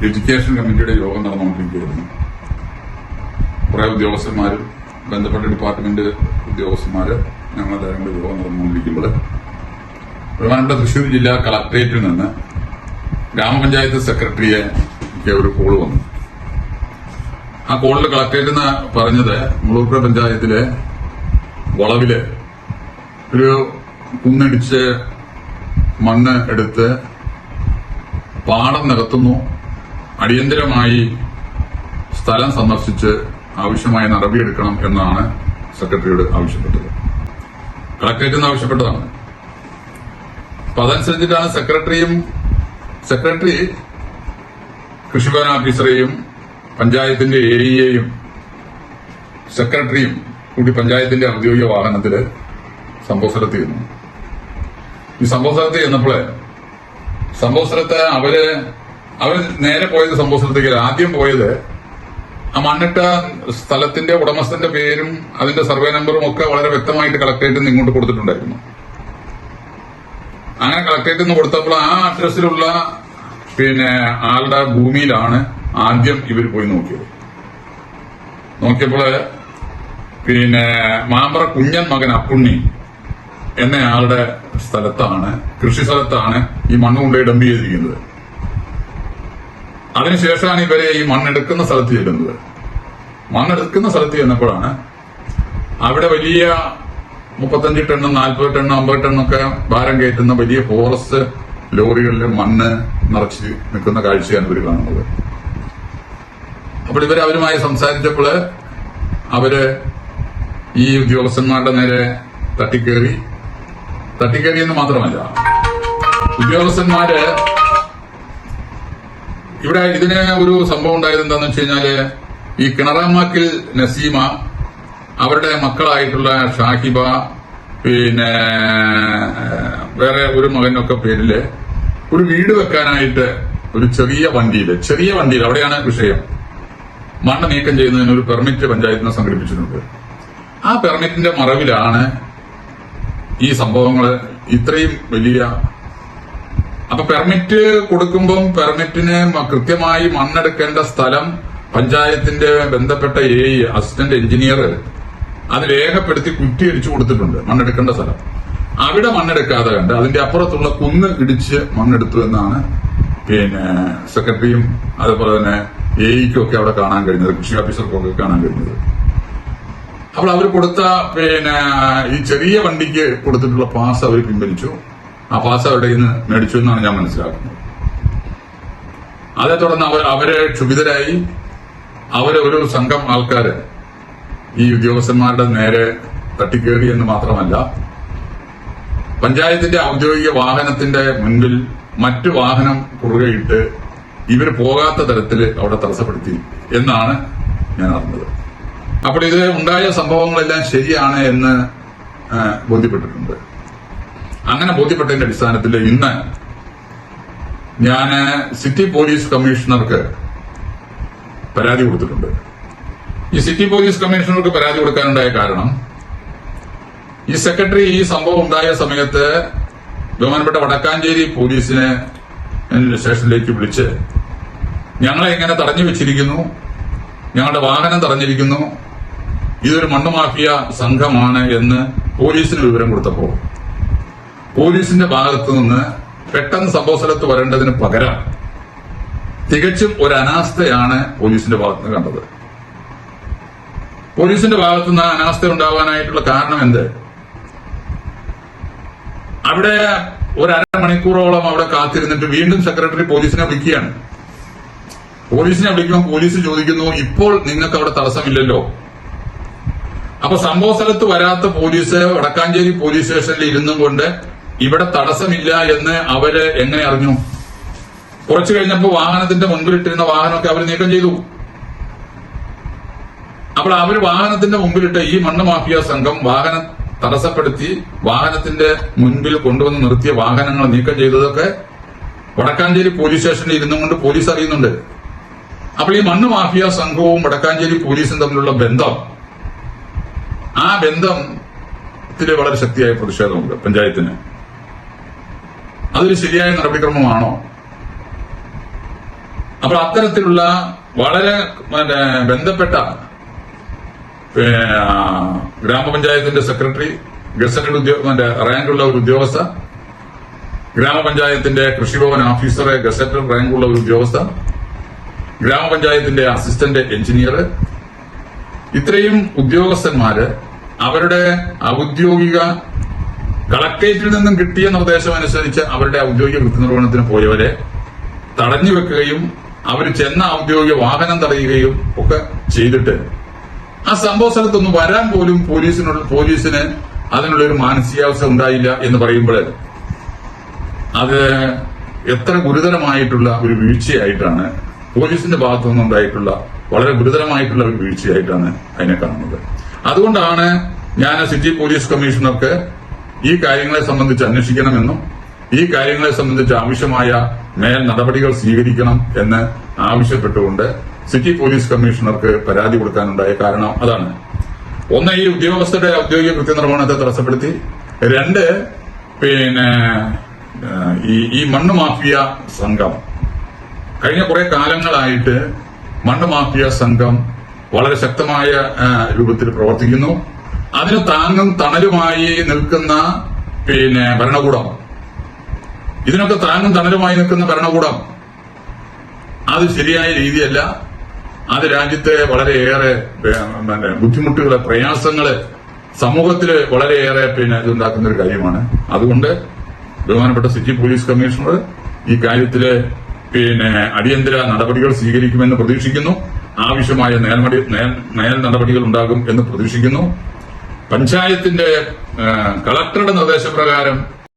Education കമ്മിറ്റിയുടെ യോഗം നടന്നുകൊണ്ടിരിക്കുകയായിരുന്നു. കുറെ ഉദ്യോഗസ്ഥന്മാരും ബന്ധപ്പെട്ട ഡിപ്പാർട്ട്മെന്റ് ഉദ്യോഗസ്ഥന്മാര് ഞങ്ങളെല്ലാവരും കൂടി യോഗം നടന്നുകൊണ്ടിരിക്കുമ്പോൾ ബഹുമാനപ്പെട്ട തൃശൂർ ജില്ലാ കളക്ടറേറ്റിൽ നിന്ന് ഗ്രാമപഞ്ചായത്ത് സെക്രട്ടറിയെ ഒരു കോള് വന്നു. ആ കോളിൽ കളക്ടറേറ്റിൽ നിന്ന് പറഞ്ഞത് മുളൂർപ്പുഴ പഞ്ചായത്തിലെ വളവില് ഒരു കുന്നിടിച്ച് മണ്ണ് എടുത്ത് പാടം നികത്തുന്നു, അടിയന്തരമായി സ്ഥലം സന്ദർശിച്ച് ആവശ്യമായ നടപടിയെടുക്കണം എന്നാണ് സെക്രട്ടറിയോട് ആവശ്യപ്പെട്ടത്. കളക്ടറേറ്റിൽ നിന്ന് ആവശ്യപ്പെട്ടതാണ്. അപ്പൊ അതനുസരിച്ചിട്ടാണ് സെക്രട്ടറി കൃഷിഭവൻ ഓഫീസറെയും പഞ്ചായത്തിന്റെ എഇയെയും സെക്രട്ടറിയും കൂടി പഞ്ചായത്തിന്റെ ഔദ്യോഗിക വാഹനത്തില് സംഭവ സ്ഥലത്ത് ചെന്നു. ഈ സംഭവ സ്ഥലത്ത് ചെന്നപ്പോൾ സംഭവ സ്ഥലത്ത് അവര് നേരെ പോയത് സംഭവ സ്ഥലത്തേക്ക് ആദ്യം പോയത് ആ മണ്ണിട്ട സ്ഥലത്തിന്റെ ഉടമസ്ഥന്റെ പേരും അതിന്റെ സർവേ നമ്പറും ഒക്കെ വളരെ വ്യക്തമായിട്ട് കളക്ടറേറ്റിൽ നിന്ന് ഇങ്ങോട്ട് കൊടുത്തിട്ടുണ്ടായിരുന്നു. അങ്ങനെ കളക്ടറേറ്റിൽ നിന്ന് കൊടുത്തപ്പോൾ ആ അഡ്രസ്സിലുള്ള ആളുടെ ഭൂമിയിലാണ് ആദ്യം ഇവർ പോയി നോക്കിയത്. നോക്കിയപ്പോൾ മാമ്പറ കുഞ്ഞൻ മകൻ അപ്പുണ്ണി എന്നയാളുടെ സ്ഥലത്താണ്, കൃഷി സ്ഥലത്താണ് ഈ മണ്ണ് കൊണ്ടുപോയി ഡംപ് ചെയ്തിരിക്കുന്നത്. അതിനുശേഷമാണ് ഇവരെ ഈ മണ്ണെടുക്കുന്ന സ്ഥലത്ത് ചെല്ലുന്നത്. മണ്ണെടുക്കുന്ന സ്ഥലത്ത് ചെന്നപ്പോഴാണ് അവിടെ വലിയ 35 ടണ്ണും 40 ടണ്ണും 50 ടണ്ണൊക്കെ ഭാരം കയറ്റുന്ന വലിയ ഫോറസ്റ്റ് ലോറികളിൽ മണ്ണ് നിറച്ച് നിൽക്കുന്ന കാഴ്ചയാണ് ഇവർ കാണുന്നത്. അപ്പോൾ അവരുമായി സംസാരിച്ചപ്പോൾ അവര് ഈ ഉദ്യോഗസ്ഥന്മാരുടെ നേരെ തട്ടിക്കേറി എന്ന് മാത്രമല്ല, ഉദ്യോഗസ്ഥന്മാര് ഇവിടെ ഇതിന് ഒരു സംഭവം ഉണ്ടായത് എന്താണെന്ന് വെച്ച് കഴിഞ്ഞാല് ഈ കിണറാമാക്കിൽ നസീമ, അവരുടെ മക്കളായിട്ടുള്ള ഷാഹിബ, വേറെ ഒരു മകനൊക്കെ പേരില് ഒരു വീട് വെക്കാനായിട്ട് ഒരു ചെറിയ വണ്ടിയിൽ അവിടെയാണ് വിഷയം, മണ്ണ് നീക്കം ചെയ്യുന്നതിന് ഒരു പെർമിറ്റ് പഞ്ചായത്തിന് സംഘടിപ്പിച്ചിട്ടുണ്ട്. ആ പെർമിറ്റിന്റെ മറവിലാണ് ഈ സംഭവങ്ങൾ ഇത്രയും വലിയ. അപ്പൊ പെർമിറ്റ് കൊടുക്കുമ്പോൾ പെർമിറ്റിന് കൃത്യമായി മണ്ണെടുക്കേണ്ട സ്ഥലം പഞ്ചായത്തിന്റെ ബന്ധപ്പെട്ട അസിസ്റ്റന്റ് എഞ്ചിനീയർ അത് രേഖപ്പെടുത്തി കുറ്റിയടിച്ചു കൊടുത്തിട്ടുണ്ട്. മണ്ണെടുക്കേണ്ട സ്ഥലം അവിടെ മണ്ണെടുക്കാതെ കണ്ട് അതിന്റെ അപ്പുറത്തുള്ള കുന്ന് ഇടിച്ച് മണ്ണെടുത്തു എന്നാണ് സെക്രട്ടറിയും അതുപോലെ തന്നെ എഇക്കും ഒക്കെ അവിടെ കാണാൻ കഴിഞ്ഞത്, കൃഷി ഓഫീസർക്കും ഒക്കെ കാണാൻ കഴിഞ്ഞത്. അപ്പോൾ അവർ കൊടുത്ത ഈ ചെറിയ വണ്ടിക്ക് കൊടുത്തിട്ടുള്ള പാസ് അവർ പിൻവലിച്ചു. ആ പാസ് അവരുടെ നിന്ന് മേടിച്ചു എന്നാണ് ഞാൻ മനസ്സിലാക്കുന്നത്. അതേ തുടർന്ന് അവരെ ക്ഷുഭിതരായി ഒരു സംഘം ആൾക്കാര് ഈ ഉദ്യോഗസ്ഥന്മാരുടെ നേരെ തട്ടിക്കേറി എന്ന് മാത്രമല്ല, പഞ്ചായത്തിന്റെ ഔദ്യോഗിക വാഹനത്തിന്റെ മുൻപിൽ മറ്റു വാഹനം കുറുകയിട്ട് ഇവര് പോകാത്ത തരത്തിൽ അവിടെ തടസ്സപ്പെടുത്തി എന്നാണ് ഞാൻ അറിഞ്ഞത്. അപ്പോൾ ഇത് ഉണ്ടായ സംഭവങ്ങളെല്ലാം ശരിയാണ് എന്ന് ബോധ്യപ്പെട്ടിട്ടുണ്ട്. അങ്ങനെ ബോധ്യപ്പെട്ടതിന്റെ അടിസ്ഥാനത്തിൽ ഇന്ന് ഞാൻ സിറ്റി പോലീസ് കമ്മീഷണർക്ക് പരാതി കൊടുത്തിട്ടുണ്ട്. ഈ സിറ്റി പോലീസ് കമ്മീഷണർക്ക് പരാതി കൊടുക്കാനുണ്ടായ കാരണം, ഈ സെക്രട്ടറി ഈ സംഭവം ഉണ്ടായ സമയത്ത് ബഹുമാനപ്പെട്ട വടക്കാഞ്ചേരി പോലീസിനെ സ്റ്റേഷനിലേക്ക് വിളിച്ച് ഞങ്ങളെ ഇങ്ങനെ തടഞ്ഞു വെച്ചിരിക്കുന്നു, ഞങ്ങളുടെ വാഹനം തടഞ്ഞിരിക്കുന്നു, ഇതൊരു മണ്ണ് മാഫിയ സംഘമാണ് എന്ന് പോലീസിന് വിവരം കൊടുത്തപ്പോൾ പോലീസിന്റെ ഭാഗത്തു നിന്ന് പെട്ടെന്ന് സംഭവ സ്ഥലത്ത് വരേണ്ടതിന് പകരം തികച്ചും ഒരു അനാസ്ഥയാണ് പോലീസിന്റെ ഭാഗത്ത് നിന്ന് കണ്ടത്. പോലീസിന്റെ ഭാഗത്തുനിന്ന് അനാസ്ഥ ഉണ്ടാവാനായിട്ടുള്ള കാരണം എന്ത്? അവിടെ ഒരു അരമണിക്കൂറോളം അവിടെ കാത്തിരുന്നിട്ട് വീണ്ടും സെക്രട്ടറി പോലീസിനെ വിളിക്കുകയാണ്. പോലീസിനെ വിളിക്കുമ്പോൾ പോലീസ് ചോദിക്കുന്നു, ഇപ്പോൾ നിങ്ങൾക്ക് അവിടെ തടസ്സമില്ലല്ലോ. അപ്പൊ സംഭവ സ്ഥലത്ത് വരാത്ത പോലീസ് വടക്കാഞ്ചേരി പോലീസ് സ്റ്റേഷനിൽ ഇരുന്നും കൊണ്ട് ഇവിടെ തടസ്സമില്ല എന്ന് അവര് എങ്ങനെ അറിഞ്ഞു? കുറച്ചു കഴിഞ്ഞപ്പോൾ വാഹനത്തിന്റെ മുൻപിലിട്ടിരുന്ന വാഹനമൊക്കെ അവർ നീക്കം ചെയ്തു. അപ്പോൾ അവർ വാഹനത്തിന്റെ മുമ്പിലിട്ട് ഈ മണ്ണ് മാഫിയ സംഘം വാഹനം തടസ്സപ്പെടുത്തി വാഹനത്തിന്റെ മുൻപിൽ കൊണ്ടുവന്ന് നിർത്തിയ വാഹനങ്ങൾ നീക്കം ചെയ്തതൊക്കെ വടക്കാഞ്ചേരി പോലീസ് സ്റ്റേഷനിൽ ഇരുന്നുകൊണ്ട് പോലീസ് അറിയുന്നുണ്ട്. അപ്പോൾ ഈ മണ്ണ് മാഫിയ സംഘവും വടക്കാഞ്ചേരി പോലീസും തമ്മിലുള്ള ബന്ധം, ആ ബന്ധത്തില് വളരെ ശക്തിയായ പ്രതിഷേധമുണ്ട് പഞ്ചായത്തിന്. അതൊരു ശരിയായ നടപടിക്രമമാണോ? അപ്പോൾ അത്തരത്തിലുള്ള വളരെ ബന്ധപ്പെട്ട ഗ്രാമപഞ്ചായത്തിന്റെ സെക്രട്ടറി, ഗസറ്റഡ് റാങ്കുള്ള ഒരു ഉദ്യോഗസ്ഥ, ഗ്രാമപഞ്ചായത്തിന്റെ കൃഷിഭവൻ ഓഫീസർ ഗസറ്റഡ് റാങ്കുള്ള ഒരു ഉദ്യോഗസ്ഥ, ഗ്രാമപഞ്ചായത്തിന്റെ അസിസ്റ്റന്റ് എഞ്ചിനീയർ, ഇത്രയും ഉദ്യോഗസ്ഥന്മാര് അവരുടെ ഔദ്യോഗിക കളക്ടറേറ്റിൽ നിന്നും കിട്ടിയ നിർദ്ദേശം അനുസരിച്ച് അവരുടെ ഔദ്യോഗിക കൃത്യനിർവഹണത്തിന് പോയവരെ തടഞ്ഞു വെക്കുകയും അവർ ചെന്ന ഔദ്യോഗിക വാഹനം തടയുകയും ഒക്കെ ചെയ്തിട്ട് ആ സംഭവ സ്ഥലത്തൊന്നും വരാൻ പോലും പോലീസിന് അതിനുള്ളൊരു മാനസികാവസ്ഥ ഉണ്ടായില്ല എന്ന് പറയുമ്പോൾ അത് എത്ര ഗുരുതരമായിട്ടുള്ള ഒരു വീഴ്ചയായിട്ടാണ് പോലീസിന്റെ ഭാഗത്തു നിന്നുണ്ടായിട്ടുള്ള വളരെ ഗുരുതരമായിട്ടുള്ള ഒരു വീഴ്ചയായിട്ടാണ് അതിനെ കാണുന്നത്. അതുകൊണ്ടാണ് ഞാൻ സിറ്റി പോലീസ് കമ്മീഷണർക്ക് ഈ കാര്യങ്ങളെ സംബന്ധിച്ച് അന്വേഷിക്കണമെന്നും ഈ കാര്യങ്ങളെ സംബന്ധിച്ച് ആവശ്യമായ മേൽ നടപടികൾ സ്വീകരിക്കണം എന്ന് ആവശ്യപ്പെട്ടുകൊണ്ട് സിറ്റി പോലീസ് കമ്മീഷണർക്ക് പരാതി കൊടുക്കാനുണ്ടായ കാരണം അതാണ്. ഒന്ന്, ഈ ഉദ്യോഗസ്ഥരുടെ ഔദ്യോഗിക കൃത്യനിർവഹണത്തെ തടസ്സപ്പെടുത്തി. രണ്ട്, ഈ മണ്ണ് മാഫിയ സംഘം കഴിഞ്ഞ കുറെ കാലങ്ങളായിട്ട് മണ്ണ് മാഫിയ സംഘം വളരെ ശക്തമായ രൂപത്തിൽ പ്രവർത്തിക്കുന്നു. അതിന് താങ്ങും തണലുമായി നിൽക്കുന്ന ഭരണകൂടം, ഇതിനൊക്കെ താങ്ങും തണലുമായി നിൽക്കുന്ന ഭരണകൂടം അത് ശരിയായ രീതിയല്ല. അത് രാജ്യത്തെ വളരെയേറെ ബുദ്ധിമുട്ടുകള്, പ്രയാസങ്ങള് സമൂഹത്തില് വളരെയേറെ ഇതുണ്ടാക്കുന്ന ഒരു കാര്യമാണ്. അതുകൊണ്ട് ബഹുമാനപ്പെട്ട സിറ്റി പോലീസ് കമ്മീഷണർ ഈ കാര്യത്തില് അടിയന്തര നടപടികൾ സ്വീകരിക്കുമെന്ന് പ്രതീക്ഷിക്കുന്നു. ആവശ്യമായ മേൽ നടപടികൾ ഉണ്ടാകും എന്ന് പ്രതീക്ഷിക്കുന്നു. പഞ്ചായത്തിന്റെ കളക്ടറുടെ നിർദ്ദേശപ്രകാരം